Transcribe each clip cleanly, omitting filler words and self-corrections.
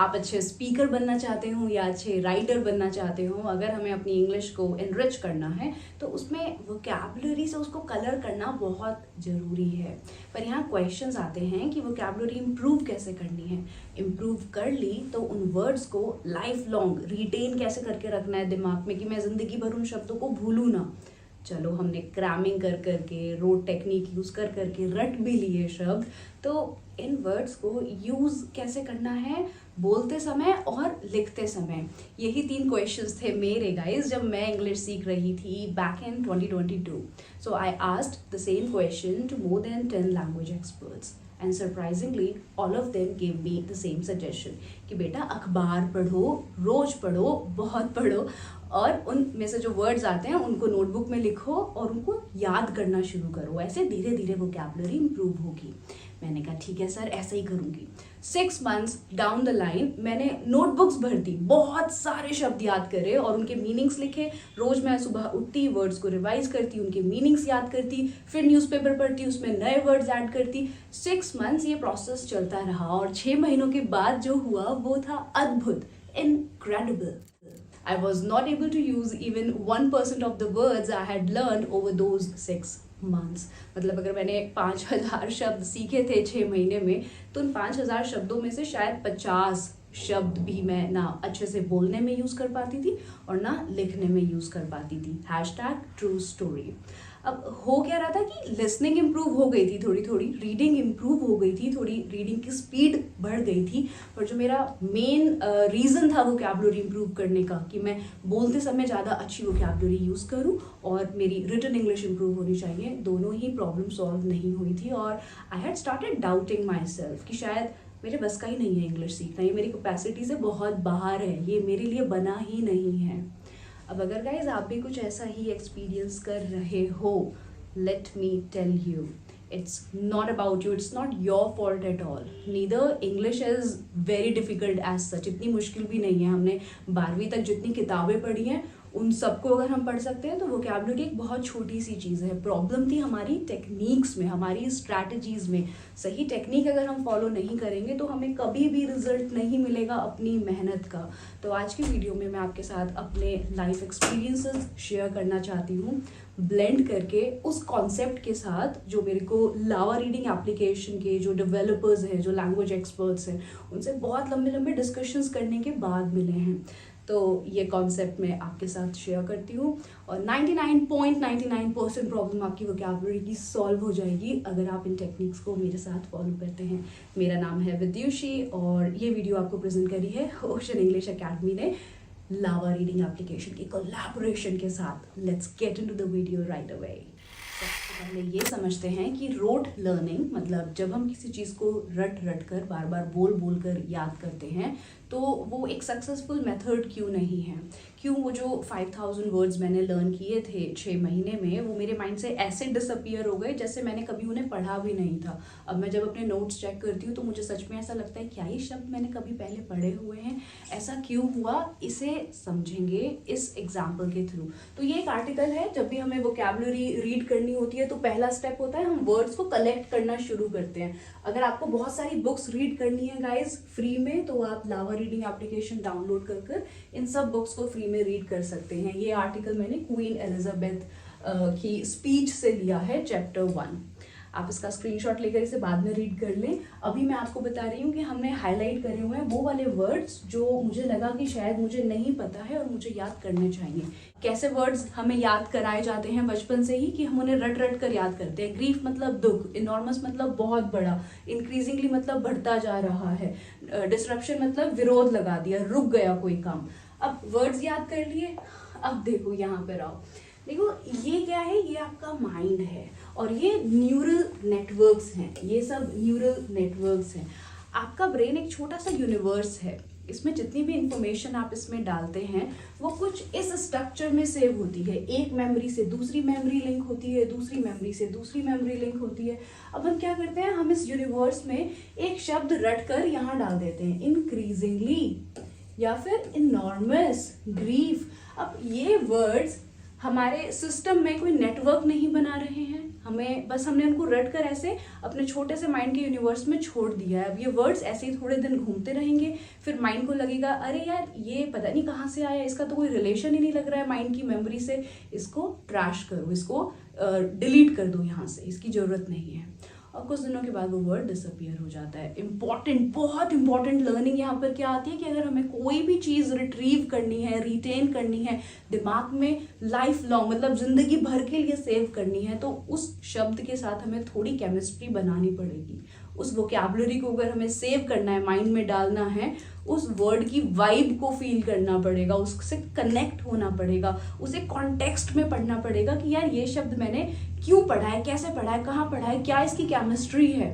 आप अच्छे स्पीकर बनना चाहते हो या अच्छे राइटर बनना चाहते हो, अगर हमें अपनी इंग्लिश को एनरिच करना है तो उसमें वोकैबुलरी से उसको कलर करना बहुत ज़रूरी है। पर यहाँ क्वेश्चंस आते हैं कि वोकैबुलरी इम्प्रूव कैसे करनी है। इम्प्रूव कर ली तो उन वर्ड्स को लाइफ लॉन्ग रिटेन कैसे करके रखना है दिमाग में कि मैं ज़िंदगी भर उन शब्दों को भूलूँ ना। चलो हमने क्रैमिंग कर करके, रोड टेक्निक यूज़ कर करके रट भी लिए शब्द, तो इन वर्ड्स को यूज़ कैसे करना है बोलते समय और लिखते समय। यही 3 क्वेश्चंस थे मेरे गाइस जब मैं इंग्लिश सीख रही थी back in 2022। So I asked the same question to more than 10 language experts and surprisingly all of them give me the same suggestion कि बेटा अखबार पढ़ो, रोज पढ़ो, बहुत पढ़ो, और उनमें से जो वर्ड्स आते हैं उनको नोटबुक में लिखो और उनको याद करना शुरू करो। ऐसे धीरे धीरे वोकैबुलरी इम्प्रूव होगी। मैंने कहा ठीक है सर, ऐसा ही करूँगी। 6 months डाउन द लाइन मैंने नोटबुक्स भर दी, बहुत सारे शब्द याद करे और उनके मीनिंग्स लिखे। रोज मैं सुबह उठती, वर्ड्स को रिवाइज करती, उनके मीनिंग्स याद करती, फिर न्यूज़पेपर पढ़ती, उसमें नए वर्ड्स ऐड करती। 6 months ये प्रोसेस चलता रहा और 6 महीनों के बाद जो हुआ वो था अद्भुत, incredible. I was not able to use even 1% of the words I had learned over those 6 months. मतलब अगर मैंने 5000 शब्द सीखे थे 6 महीने में, तो उन 5000 शब्दों में से शायद 50 शब्द भी मैं ना अच्छे से बोलने में यूज़ कर पाती थी और ना लिखने में यूज़ कर पाती थी। #True story. अब हो क्या रहा था कि लिसनिंग इम्प्रूव हो गई थी, थोड़ी थोड़ी रीडिंग इम्प्रूव हो गई थी, थोड़ी रीडिंग की स्पीड बढ़ गई थी, पर जो मेरा मेन रीज़न था वोकैबुलरी इम्प्रूव करने का कि मैं बोलते समय ज़्यादा अच्छी वोकैबुलरी यूज़ करूँ और मेरी रिटन इंग्लिश इम्प्रूव होनी चाहिए, दोनों ही प्रॉब्लम सॉल्व नहीं हुई थी। और I had started doubting my self कि शायद मेरे बस का ही नहीं है इंग्लिश सीखना, ये मेरी कैपेसिटी से बहुत बाहर है, ये मेरे लिए बना ही नहीं है। अब अगर गाइज आप भी कुछ ऐसा ही एक्सपीरियंस कर रहे हो, let me tell you, it's not about you, it's not your fault at all. Neither English is very difficult as such. इतनी मुश्किल भी नहीं है। हमने 12वीं तक जितनी किताबें पढ़ी हैं उन सबको अगर हम पढ़ सकते हैं तो वोकैबुलरी एक बहुत छोटी सी चीज़ है। प्रॉब्लम थी हमारी टेक्निक्स में, हमारी स्ट्रैटेजीज में। सही टेक्निक अगर हम फॉलो नहीं करेंगे तो हमें कभी भी रिजल्ट नहीं मिलेगा अपनी मेहनत का। तो आज की वीडियो में मैं आपके साथ अपने लाइफ एक्सपीरियंसेस शेयर करना चाहती हूँ, ब्लेंड करके उस कॉन्सेप्ट के साथ जो मेरे को लावा रीडिंग एप्लीकेशन के जो डेवलपर्स हैं, जो लैंग्वेज एक्सपर्ट्स हैं, उनसे बहुत लंबे लंबे डिस्कशंस करने के बाद मिले हैं। तो ये कॉन्सेप्ट मैं आपके साथ शेयर करती हूँ और 99.99% प्रॉब्लम आपकी वोकैबुलरी की सॉल्व हो जाएगी अगर आप इन टेक्निक्स को मेरे साथ फॉलो करते हैं। मेरा नाम है विद्युषी और ये वीडियो आपको प्रेजेंट करी है ओशन इंग्लिश अकेडमी ने लावा रीडिंग एप्लीकेशन की कोलैबोरेशन के साथ। Let's get into the video right away. सबसे पहले ये समझते हैं कि रोट लर्निंग मतलब जब हम किसी चीज़ को रट कर बार बार बोल कर याद करते हैं तो वो एक सक्सेसफुल मेथड क्यों नहीं है। क्यों वो जो 5000 वर्ड्स मैंने लर्न किए थे 6 महीने में वो मेरे माइंड से ऐसे डिसअपियर हो गए जैसे मैंने कभी उन्हें पढ़ा भी नहीं था। अब मैं जब अपने नोट्स चेक करती हूँ तो मुझे सच में ऐसा लगता है क्या ये शब्द मैंने कभी पहले पढ़े हुए हैं, ऐसा क्यों हुआ। इसे समझेंगे इस एग्जाम्पल के थ्रू। तो ये एक आर्टिकल है, जब भी हमें वोकैबुलरी रीड करनी होती है तो पहला स्टेप होता है हम वर्ड्स को कलेक्ट करना शुरू करते हैं। अगर आपको बहुत सारी बुक्स रीड करनी है गाइज फ्री में तो आप लावा रीडिंग एप्लीकेशन डाउनलोड कर इन सब बुक्स को फ्री में रीड कर सकते हैं। ये आर्टिकल मैंने क्वीन एलिजाबेथ की स्पीच से लिया है, चैप्टर 1। आप इसका स्क्रीनशॉट लेकर इसे बाद में रीड कर लें। अभी मैं आपको बता रही हूँ कि हमने हाईलाइट करे हुए हैं वो वाले वर्ड्स जो मुझे लगा कि शायद मुझे नहीं पता है और मुझे याद करने चाहिए। कैसे वर्ड्स हमें याद कराए जाते हैं बचपन से ही कि हम उन्हें रट कर याद करते हैं। ग्रीफ मतलब दुख, इनॉर्मस मतलब बहुत बड़ा, इंक्रीजिंगली मतलब बढ़ता जा रहा है, डिसरप्शन मतलब विरोध लगा दिया, रुक गया कोई काम। अब वर्ड्स याद कर लिए, अब देखो यहाँ पर आओ, देखो ये क्या है, ये आपका माइंड है और ये न्यूरल नेटवर्क्स हैं, ये सब न्यूरल नेटवर्क्स हैं। आपका ब्रेन एक छोटा सा यूनिवर्स है, इसमें जितनी भी इंफॉर्मेशन आप इसमें डालते हैं वो कुछ इस स्ट्रक्चर में सेव होती है। एक मेमोरी से दूसरी मेमोरी लिंक होती है, दूसरी मेमोरी से दूसरी मेमोरी लिंक होती है। अब हम क्या करते हैं, हम इस यूनिवर्स में एक शब्द रट कर यहाँ डाल देते हैं, इंक्रीजिंगली या फिर इनॉर्मस, ग्रीफ। अब ये वर्ड्स हमारे सिस्टम में कोई नेटवर्क नहीं बना रहे हैं, हमने उनको रट कर ऐसे अपने छोटे से माइंड के यूनिवर्स में छोड़ दिया है। अब ये वर्ड्स ऐसे ही थोड़े दिन घूमते रहेंगे, फिर माइंड को लगेगा अरे यार ये पता नहीं कहाँ से आया, इसका तो कोई रिलेशन ही नहीं लग रहा है माइंड की मेमोरी से, इसको ट्रैश करो, इसको डिलीट कर दो यहाँ से, इसकी ज़रूरत नहीं है। और कुछ दिनों के बाद वो वर्ड डिसअपियर हो जाता है। बहुत इंपॉर्टेंट लर्निंग यहाँ पर क्या आती है कि अगर हमें कोई भी चीज़ रिट्रीव करनी है, रिटेन करनी है, दिमाग में लाइफ लॉन्ग मतलब ज़िंदगी भर के लिए सेव करनी है, तो उस शब्द के साथ हमें थोड़ी केमिस्ट्री बनानी पड़ेगी। उस वोकैबुलरी को अगर हमें सेव करना है, माइंड में डालना है, उस वर्ड की वाइब को फील करना पड़ेगा, उससे कनेक्ट होना पड़ेगा, उसे कॉन्टेक्स्ट में पढ़ना पड़ेगा कि यार ये शब्द मैंने क्यों पढ़ा है, कैसे पढ़ा है, कहाँ पढ़ा है, क्या इसकी केमिस्ट्री है।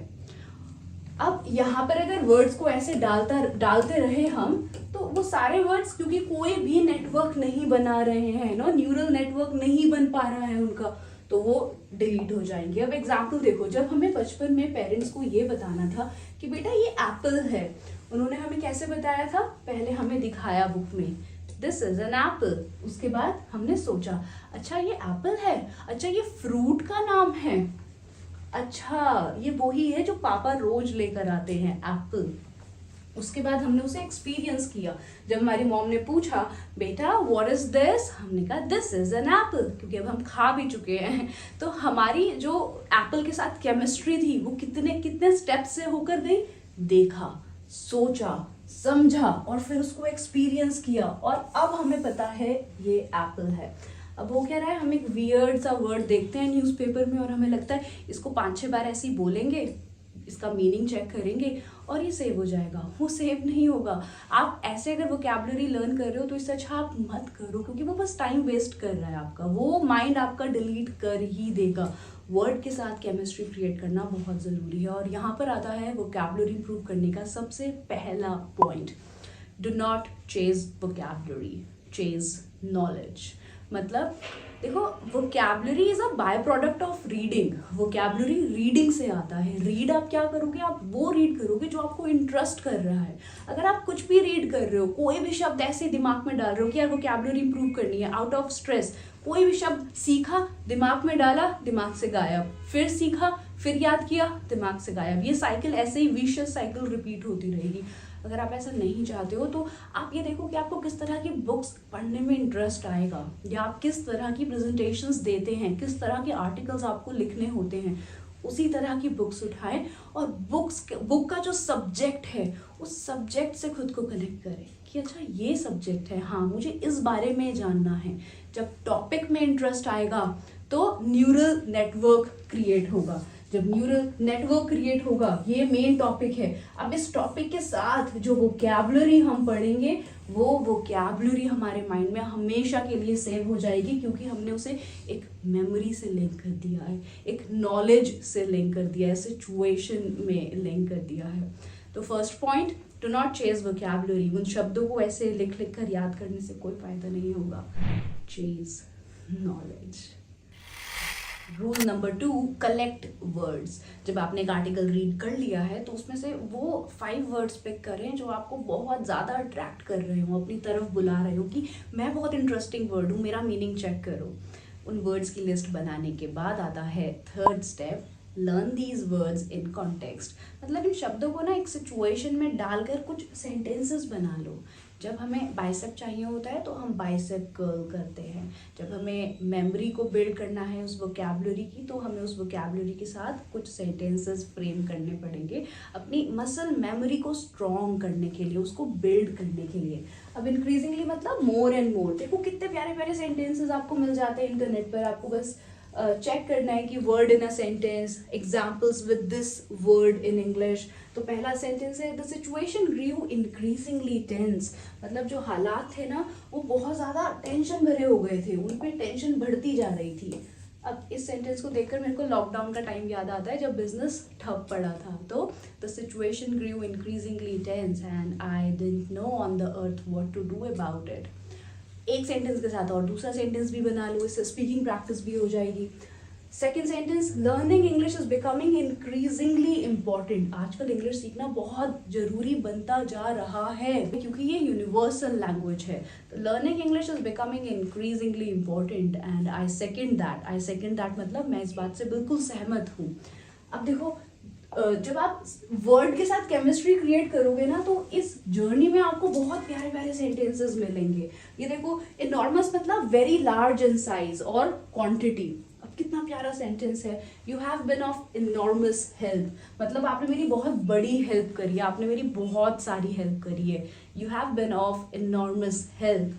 अब यहाँ पर अगर वर्ड्स को ऐसे डालते रहे हम, तो वो सारे वर्ड्स, क्योंकि कोई भी नेटवर्क नहीं बना रहे हैं ना, न्यूरल नेटवर्क नहीं बन पा रहा है उनका, तो वो डिलीट हो जाएंगे। अब एग्जाम्पल देखो, जब हमें बचपन में पेरेंट्स को ये बताना था कि बेटा ये एप्पल है, उन्होंने हमें कैसे बताया था, पहले हमें दिखाया बुक में दिस इज एन एप्पल, उसके बाद हमने सोचा अच्छा ये एप्पल है, अच्छा ये फ्रूट का नाम है, अच्छा ये वही है जो पापा रोज लेकर आते हैं एप्पल। उसके बाद हमने उसे एक्सपीरियंस किया, जब हमारी मॉम ने पूछा बेटा व्हाट इज दिस, हमने कहा दिस इज एन एप्पल, क्योंकि अब हम खा भी चुके हैं। तो हमारी जो एप्पल के साथ केमिस्ट्री थी वो कितने स्टेप से होकर गई, देखा, सोचा, समझा और फिर उसको एक्सपीरियंस किया, और अब हमें पता है ये एप्पल है। अब वो कह रहा है, हम एक वियर्ड सा वर्ड देखते हैं न्यूज़पेपर में और हमें लगता है इसको 5-6 बार ऐसे ही बोलेंगे, इसका मीनिंग चेक करेंगे और ये सेव हो जाएगा। वो सेव नहीं होगा। आप ऐसे अगर वोकैबुलरी लर्न कर रहे हो तो इससे अच्छा आप मत करो, क्योंकि वो बस टाइम वेस्ट कर रहा है आपका, वो माइंड आपका डिलीट कर ही देगा। वर्ड के साथ केमिस्ट्री क्रिएट करना बहुत ज़रूरी है। और यहाँ पर आता है वोकैबुलरी इंप्रूव करने का सबसे पहला point, do not chase vocabulary, chase knowledge. मतलब देखो, vocabulary is a by product of reading. Vocabulary reading से आता है। रीड आप क्या करोगे, आप वो रीड करोगे जो आपको इंटरेस्ट कर रहा है। अगर आप कुछ भी रीड कर रहे हो, कोई भी शब्द ऐसे दिमाग में डाल रहे हो कि यार वोकैबुलरी इंप्रूव करनी है, आउट ऑफ स्ट्रेस, कोई भी शब्द सीखा, दिमाग में डाला, दिमाग से गायब, फिर सीखा, फिर याद किया, दिमाग से गायब, ये साइकिल ऐसे ही विशियस साइकिल रिपीट होती रहेगी। अगर आप ऐसा नहीं चाहते हो तो आप ये देखो कि आपको किस तरह की बुक्स पढ़ने में इंटरेस्ट आएगा, या आप किस तरह की प्रेजेंटेशंस देते हैं, किस तरह के आर्टिकल्स आपको लिखने होते हैं, उसी तरह की बुक्स उठाएं और बुक का जो सब्जेक्ट है उस सब्जेक्ट से खुद को कनेक्ट करें कि अच्छा ये सब्जेक्ट है, हाँ मुझे इस बारे में जानना है। जब टॉपिक में इंटरेस्ट आएगा तो न्यूरल नेटवर्क क्रिएट होगा। जब न्यूरल नेटवर्क क्रिएट होगा, ये मेन टॉपिक है। अब इस टॉपिक के साथ जो वोकैबुलरी हम पढ़ेंगे, वो वोकैबुलरी हमारे माइंड में हमेशा के लिए सेव हो जाएगी, क्योंकि हमने उसे एक मेमोरी से लिंक कर दिया है, एक नॉलेज से लिंक कर दिया है, सिचुएशन में लिंक कर दिया है। तो first point, do not chase vocabulary. उन शब्दों को ऐसे लिख लिख कर याद करने से कोई फायदा नहीं होगा। Chase knowledge. Rule number 2, collect words. जब आपने एक आर्टिकल रीड कर लिया है तो उसमें से वो 5 वर्ड्स पिक करें जो आपको बहुत ज़्यादा अट्रैक्ट कर रहे हो, अपनी तरफ बुला रहे हो कि मैं बहुत इंटरेस्टिंग वर्ड हूँ, मेरा मीनिंग चेक करो। उन वर्ड्स की लिस्ट बनाने के बाद आता है third step, learn these words in context. मतलब इन शब्दों को ना एक सिचुएशन में डालकर कुछ सेंटेंसेस बना लो। जब हमें बाइसेप चाहिए होता है तो हम बाइसेप कर्ल करते हैं। जब हमें मेमोरी को बिल्ड करना है उस वोकैबुलरी की, तो हमें उस वोकैबुलरी के साथ कुछ सेंटेंसेस फ्रेम करने पड़ेंगे अपनी मसल मेमोरी को स्ट्रॉन्ग करने के लिए, उसको बिल्ड करने के लिए। अब इंक्रीजिंगली मतलब मोर एंड मोर। देखो कितने प्यारे प्यारे सेंटेंसेस आपको मिल जाते हैं इंटरनेट पर। आपको बस चेक करना है कि word in a sentence, examples with this word in English. तो पहला सेंटेंस है, the situation grew increasingly tense. मतलब जो हालात थे ना वो बहुत ज़्यादा टेंशन भरे हो गए थे, उन पे टेंशन बढ़ती जा रही थी। अब इस सेंटेंस को देखकर मेरे को लॉकडाउन का टाइम याद आता है जब बिजनेस ठप पड़ा था। तो the situation grew increasingly tense and I didn't know on the earth what to do about it. एक सेंटेंस के साथ और दूसरा सेंटेंस भी बना लो, इससे स्पीकिंग प्रैक्टिस भी हो जाएगी। Second sentence, learning English is becoming increasingly important. आजकल इंग्लिश सीखना बहुत जरूरी बनता जा रहा है क्योंकि ये यूनिवर्सल लैंग्वेज है। तो learning English is becoming increasingly important and I second that मतलब मैं इस बात से बिल्कुल सहमत हूँ। अब देखो, जब आप वर्ड के साथ केमिस्ट्री क्रिएट करोगे ना, तो इस जर्नी में आपको बहुत प्यारे प्यारे सेंटेंसेस मिलेंगे। ये देखो, इनॉर्मस मतलब वेरी लार्ज इन साइज और क्वांटिटी। अब कितना प्यारा सेंटेंस है, you have been of enormous help, मतलब आपने मेरी बहुत बड़ी हेल्प करी है, आपने मेरी बहुत सारी हेल्प करी है। You have been of enormous help.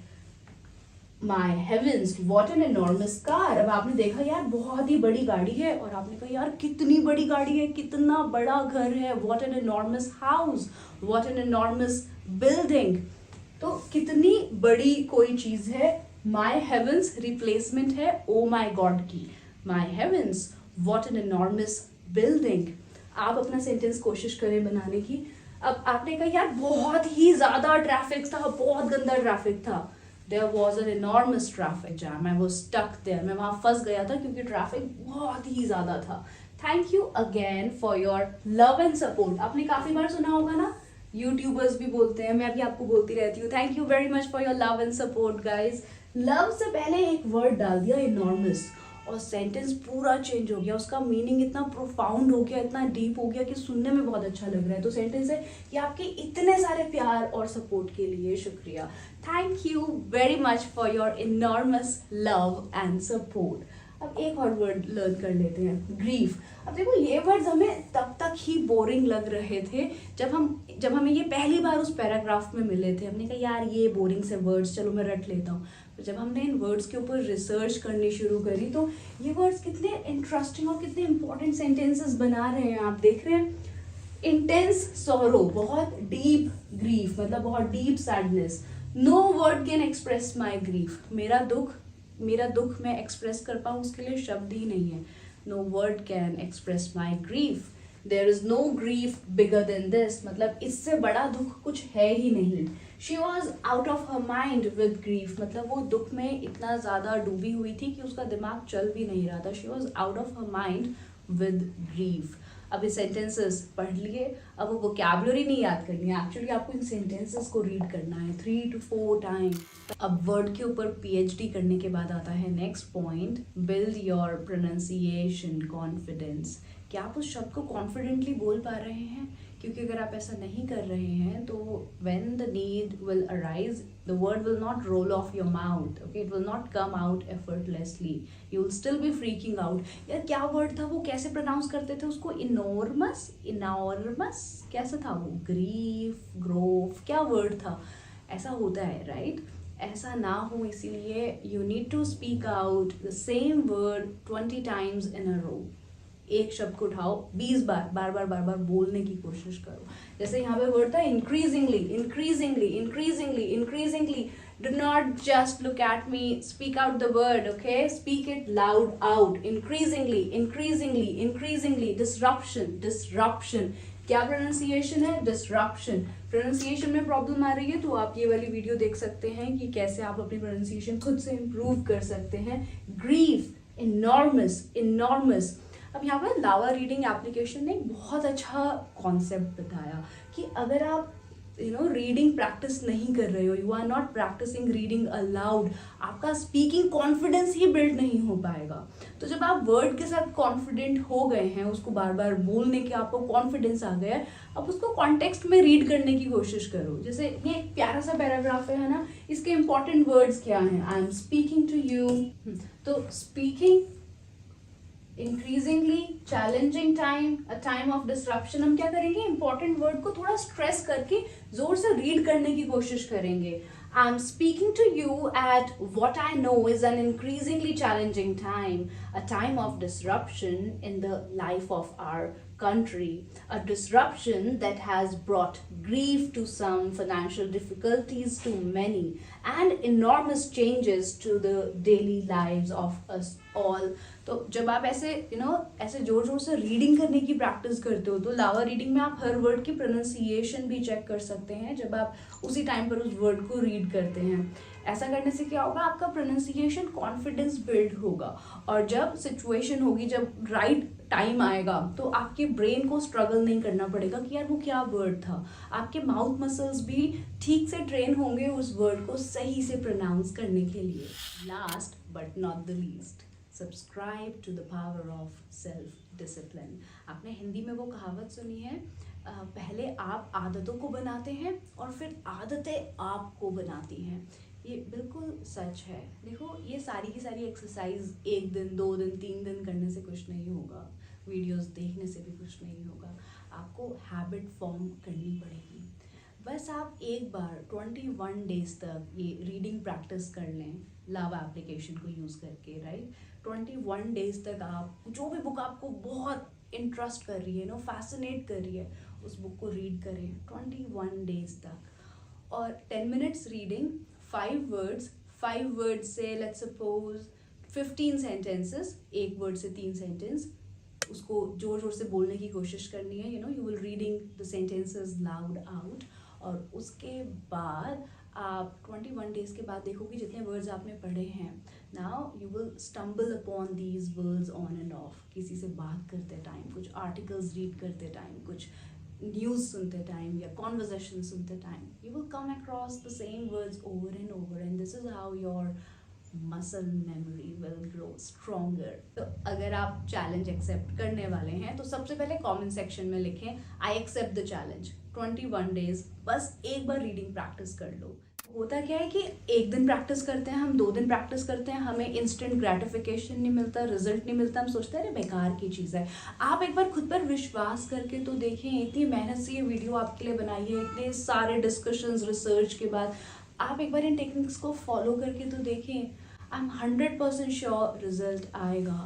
My heavens what an enormous car. अब आपने देखा यार बहुत ही बड़ी गाड़ी है, और आपने कहा यार कितनी बड़ी गाड़ी है, कितना बड़ा घर है। What an enormous house, what an enormous building. तो कितनी बड़ी कोई चीज है। माई हेवेंस रिप्लेसमेंट है ओ माई गॉड की। My heavens what an enormous building. आप अपना सेंटेंस कोशिश करें बनाने की। अब आपने कहा यार बहुत ही ज्यादा ट्रैफिक था, बहुत गंदा ट्रैफिक था। There was an enormous traffic jam. I was stuck there. मैं वहाँ फंस गया था क्योंकि ट्रैफिक बहुत ही ज़्यादा था। Thank you again for your love and support. आपने काफ़ी बार सुना होगा ना, यूट्यूबर्स भी बोलते हैं, मैं भी आपको बोलती रहती हूँ, thank you very much for your love and support guys. Love से पहले एक वर्ड डाल दिया इनॉर्मस, और सेंटेंस पूरा चेंज हो गया, उसका मीनिंग इतना प्रोफाउंड हो गया, इतना डीप हो गया कि सुनने में बहुत अच्छा लग रहा है। तो सेंटेंस है कि आपके इतने सारे प्यार और सपोर्ट के लिए शुक्रिया। Thank you very much for your enormous love and support. अब एक और वर्ड लर्न कर लेते हैं, ग्रीफ। अब देखो, ये वर्ड्स हमें तब तक ही बोरिंग लग रहे थे जब हमें ये पहली बार उस पैराग्राफ में मिले थे। हमने कहा यार ये बोरिंग से वर्ड्स, चलो मैं रट लेता हूँ। तो जब हमने इन वर्ड्स के ऊपर रिसर्च करनी शुरू करी तो ये वर्ड्स कितने इंटरेस्टिंग और कितने इंपॉर्टेंट सेंटेंसेस बना रहे हैं। आप देख रहे हैं, इंटेंस सॉरो, बहुत डीप ग्रीफ, मतलब बहुत deep sadness. No word can express my grief, मेरा दुख मैं एक्सप्रेस कर पाऊँ उसके लिए शब्द ही नहीं है। No word can express my grief, there is no grief bigger than this, मतलब इससे बड़ा दुख कुछ है ही नहीं। She was out of her mind with grief, मतलब वो दुख में इतना ज़्यादा डूबी हुई थी कि उसका दिमाग चल भी नहीं रहा था। She was out of her mind with grief. अब ये सेंटेंसेस पढ़ लिए, अब वो वोकैबुलरी नहीं याद करनी है, एक्चुअली आपको इन सेंटेंसेस को रीड करना है 3 to 4 टाइम। अब वर्ड के ऊपर PhD करने के बाद आता है next point, build your pronunciation confidence. क्या आप उस शब्द को कॉन्फिडेंटली बोल पा रहे हैं? क्योंकि अगर आप ऐसा नहीं कर रहे हैं तो when the need will arise, the word will not roll off your mouth, okay, it will not come out effortlessly, you will still be freaking out। यार क्या वर्ड था वो, कैसे प्रोनाउंस करते थे उसको? इनॉर्मस कैसा था वो? ग्रीफ, ग्रोफ, क्या वर्ड था? ऐसा होता है, राइट? ऐसा ना हो इसीलिए you need to speak out the same word 20 times in a row। एक शब्द को उठाओ 20 बार बार बोलने की कोशिश करो। जैसे यहाँ पे वर्ड था increasingly, increasingly, increasingly, increasingly. Do not just look at me, speak out the word, okay, speak it loud out. Increasingly, increasingly, increasingly. Disruption, disruption, क्या प्रोनाउंसिएशन है? डिसरप्शन। प्रोनाउंसिएशन में प्रॉब्लम आ रही है तो आप ये वाली वीडियो देख सकते हैं कि कैसे आप अपनी प्रोनाउंसिएशन खुद से इम्प्रूव कर सकते हैं। Grief, enormous, enormous. अब यहाँ पर लावा रीडिंग एप्लीकेशन ने एक बहुत अच्छा कॉन्सेप्ट बताया कि अगर आप रीडिंग प्रैक्टिस नहीं कर रहे हो, you are not practicing reading aloud, आपका स्पीकिंग कॉन्फिडेंस ही बिल्ड नहीं हो पाएगा। तो जब आप वर्ड के साथ कॉन्फिडेंट हो गए हैं, उसको बार बार बोलने के आपको कॉन्फिडेंस आ गया है, अब उसको कॉन्टेक्स्ट में रीड करने की कोशिश करो। जैसे ये एक प्यारा सा पैराग्राफ है ना, इसके इंपॉर्टेंट वर्ड्स क्या हैं? I am speaking to you, तो speaking, increasingly, challenging time, a time of disruption. हम क्या करेंगे? इंपॉर्टेंट वर्ड को थोड़ा स्ट्रेस करके जोर से रीड करने की कोशिश करेंगे। I am speaking to you at what I know is an increasingly challenging time, a time of disruption in the life of our country, a disruption that has brought grief to some, financial difficulties to many, and enormous changes to the daily lives of us all. तो जब आप ऐसे ऐसे जोर जोर से reading करने की प्रैक्टिस करते हो, तो लावा रीडिंग में आप हर वर्ड की प्रोनाउंसिएशन भी चेक कर सकते हैं जब आप उसी टाइम पर उस वर्ड को रीड करते हैं। ऐसा करने से क्या होगा, आपका प्रोनाउंसिएशन कॉन्फिडेंस बिल्ड होगा, और जब सिचुएशन होगी, जब राइट टाइम आएगा, तो आपके ब्रेन को स्ट्रगल नहीं करना पड़ेगा कि यार वो क्या वर्ड था। आपके माउथ मसल्स भी ठीक से ट्रेन होंगे उस वर्ड को सही से प्रोनाउंस करने के लिए। Last but not the least, subscribe to the power of self discipline. आपने हिंदी में वो कहावत सुनी है, पहले आप आदतों को बनाते हैं और फिर आदतें आपको बनाती हैं। ये बिल्कुल सच है। देखो, ये सारी की सारी एक्सरसाइज 1 दिन 2 दिन 3 दिन करने से कुछ नहीं होगा, वीडियोस देखने से भी कुछ नहीं होगा। आपको हैबिट फॉर्म करनी पड़ेगी। बस आप एक बार 21 डेज तक ये रीडिंग प्रैक्टिस कर लें लावा एप्लीकेशन को यूज़ करके, राइट। 21 डेज तक आप जो भी बुक आपको बहुत इंटरेस्ट कर रही है, फैसिनेट कर रही है, उस बुक को रीड करें 21 डेज तक। और 10 मिनट्स रीडिंग, 5 वर्ड्स से लेट्स सपोज 15 सेंटेंसेस, एक वर्ड से 3 सेंटेंस, उसको जोर जोर से बोलने की कोशिश करनी है। You will reading the sentences loud out. और उसके बाद आप 21 डेज के बाद देखोगे जितने वर्ड्स आपने पढ़े हैं, now you will stumble upon these words on end of. किसी से बात करते टाइम, कुछ आर्टिकल्स रीड करते टाइम, कुछ न्यूज़ सुनते टाइम या कॉन्वर्सेशन सुनते time, you will come across the same words over and over, and this is how your muscle memory will grow stronger. तो अगर आप चैलेंज एक्सेप्ट करने वाले हैं तो सबसे पहले कमेंट सेक्शन में लिखें I accept the challenge 21 days। बस एक बार रीडिंग प्रैक्टिस कर लो। होता क्या है कि एक दिन प्रैक्टिस करते हैं हम, 2 दिन प्रैक्टिस करते हैं, हमें इंस्टेंट ग्रेटिफिकेशन नहीं मिलता, रिजल्ट नहीं मिलता, हम सोचते हैं बेकार की चीज़ है। आप एक बार खुद पर विश्वास करके तो देखें। इतनी मेहनत से ये वीडियो आपके लिए बनाई है, इतने सारे डिस्कशंस रिसर्च के बाद आप एक बार इन टेक्निक्स को फॉलो करके तो देखें। आई एम 100% श्योर रिजल्ट आएगा।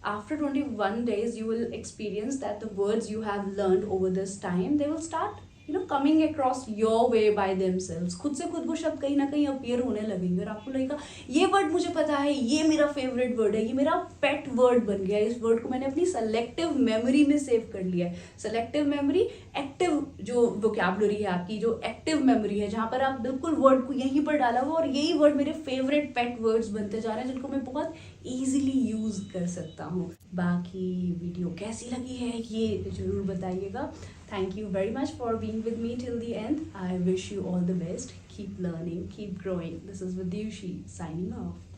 After 21 days, you will experience that the words you have learned over this time, they will start coming across your way by themselves। खुद से खुद वो शब्द कहीं ना कहीं अपीयर होने लगेंगे और आपको लगेगा ये वर्ड मुझे पता है, ये मेरा फेवरेट वर्ड है, ये मेरा पेट वर्ड बन गया है, इस वर्ड को मैंने अपनी सेलेक्टिव मेमोरी में सेव कर लिया है। सेलेक्टिव मेमोरी, एक्टिव जो वोकैबुलरी है आपकी, जो एक्टिव मेमोरी है, जहाँ पर आप बिल्कुल वर्ड को यहीं पर डाला हुआ और यही वर्ड मेरे फेवरेट पेट वर्ड्स बनते जा रहे हैं, जिनको मैं बहुत ईजिली यूज़ कर सकता हूँ। बाकी वीडियो कैसी लगी है ये ज़रूर बताइएगा। Thank you very much for being with me till the end. I wish you all the best. Keep learning, keep growing. This is Vidyushi signing off.